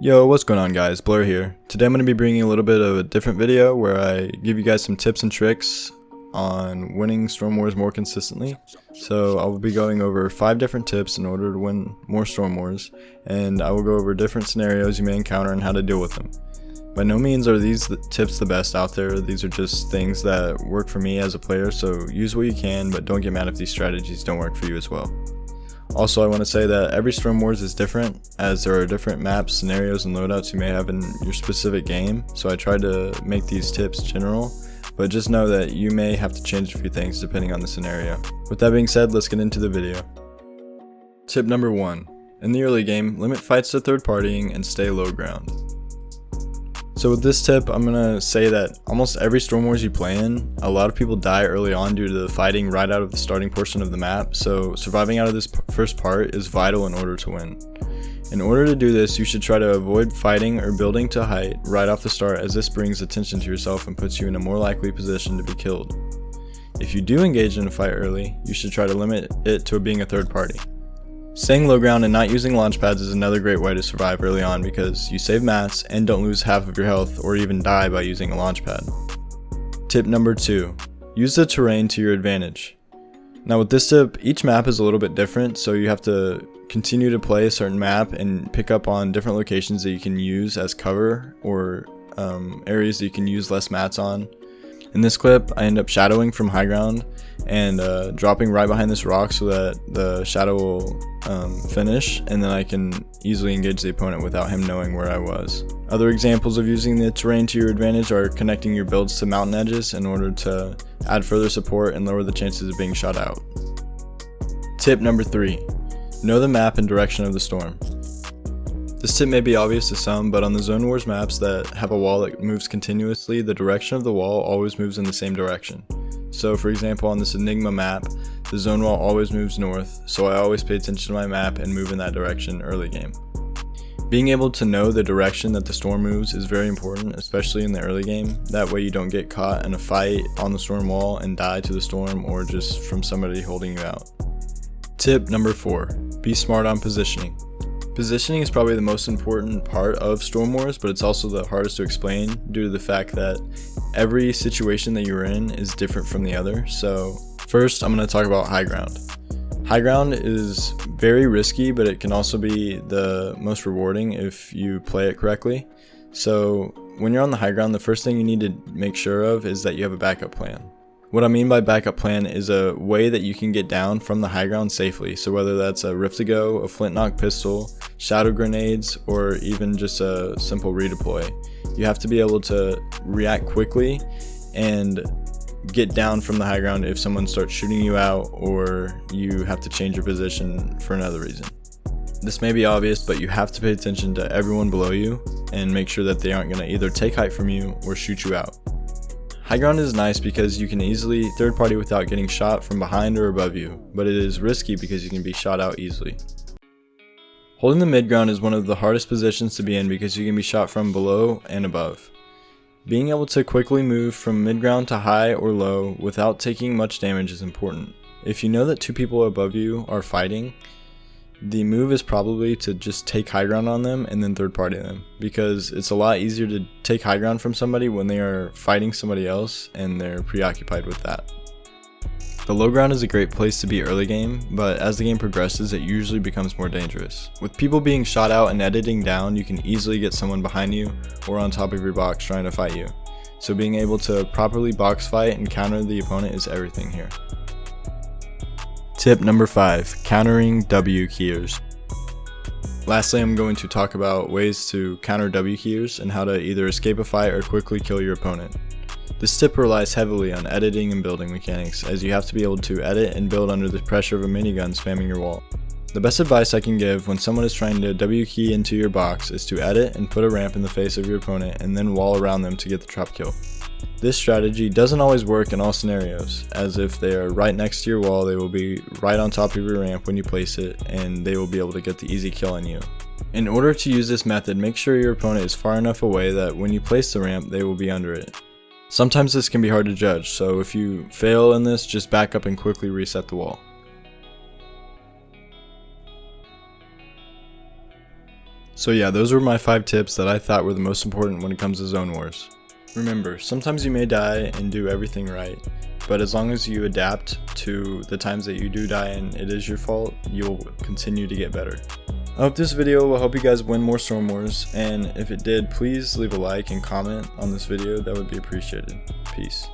Yo, what's going on guys, Blur here. Today I'm going to be bringing a little bit of a different video where I give you guys some tips and tricks on winning Storm Wars more consistently. So I will be going over 5 different tips in order to win more Storm Wars, and I will go over different scenarios you may encounter and how to deal with them. By no means are these tips the best out there. These are just things that work for me as a player, so use what you can, but don't get mad if these strategies don't work for you as well. Also, I want to say that every Storm Wars is different, as there are different maps, scenarios, and loadouts you may have in your specific game, so I tried to make these tips general, but just know that you may have to change a few things depending on the scenario. With that being said, let's get into the video. Tip number 1. In the early game, limit fights to third partying and stay low ground. So with this tip, I'm going to say that almost every Storm Wars you play in, a lot of people die early on due to the fighting right out of the starting portion of the map, so surviving out of this first part is vital in order to win. In order to do this, you should try to avoid fighting or building to height right off the start, as this brings attention to yourself and puts you in a more likely position to be killed. If you do engage in a fight early, you should try to limit it to being a third party. Staying low ground and not using launch pads is another great way to survive early on, because you save mats and don't lose half of your health or even die by using a launch pad. Tip number 2. Use the terrain to your advantage. Now with this tip, each map is a little bit different, so you have to continue to play a certain map and pick up on different locations that you can use as cover, or areas that you can use less mats on. In this clip, I end up shadowing from high ground and dropping right behind this rock so that the shadow will finish, and then I can easily engage the opponent without him knowing where I was. Other examples of using the terrain to your advantage are connecting your builds to mountain edges in order to add further support and lower the chances of being shot out. Tip number 3. Know the map and direction of the storm. This tip may be obvious to some, but on the Zone Wars maps that have a wall that moves continuously, the direction of the wall always moves in the same direction. So for example, on this Enigma map, the zone wall always moves north, so I always pay attention to my map and move in that direction early game. Being able to know the direction that the storm moves is very important, especially in the early game. That way you don't get caught in a fight on the storm wall and die to the storm, or just from somebody holding you out. Tip number 4. Be smart on positioning. Positioning is probably the most important part of Storm Wars, but it's also the hardest to explain due to the fact that every situation that you're in is different from the other. So first, I'm going to talk about high ground. High ground is very risky, but it can also be the most rewarding if you play it correctly. So when you're on the high ground, the first thing you need to make sure of is that you have a backup plan. What I mean by backup plan is a way that you can get down from the high ground safely. So whether that's a Rift-to-Go, a flint knock pistol, shadow grenades, or even just a simple redeploy, you have to be able to react quickly and get down from the high ground if someone starts shooting you out or you have to change your position for another reason. This may be obvious, but you have to pay attention to everyone below you and make sure that they aren't going to either take height from you or shoot you out. High ground is nice because you can easily third party without getting shot from behind or above you, but it is risky because you can be shot out easily. Holding the mid ground is one of the hardest positions to be in because you can be shot from below and above. Being able to quickly move from mid ground to high or low without taking much damage is important. If you know that 2 people above you are fighting, the move is probably to just take high ground on them and then third party them, because it's a lot easier to take high ground from somebody when they are fighting somebody else and they're preoccupied with that. The low ground is a great place to be early game, but as the game progresses it usually becomes more dangerous. With people being shot out and editing down, you can easily get someone behind you or on top of your box trying to fight you. So being able to properly box fight and counter the opponent is everything here. Tip number 5. Countering W keyers. Lastly, I'm going to talk about ways to counter W keyers and how to either escape a fight or quickly kill your opponent. This tip relies heavily on editing and building mechanics, as you have to be able to edit and build under the pressure of a minigun spamming your wall. The best advice I can give when someone is trying to W key into your box is to edit and put a ramp in the face of your opponent and then wall around them to get the trap kill. This strategy doesn't always work in all scenarios, as if they are right next to your wall, they will be right on top of your ramp when you place it, and they will be able to get the easy kill on you. In order to use this method, make sure your opponent is far enough away that when you place the ramp, they will be under it. Sometimes this can be hard to judge, so if you fail in this, just back up and quickly reset the wall. So yeah, those were my 5 tips that I thought were the most important when it comes to zone wars. Remember, sometimes you may die and do everything right, but as long as you adapt to the times that you do die and it is your fault, you'll continue to get better. I hope this video will help you guys win more Storm Wars, and if it did, please leave a like and comment on this video. That would be appreciated. Peace.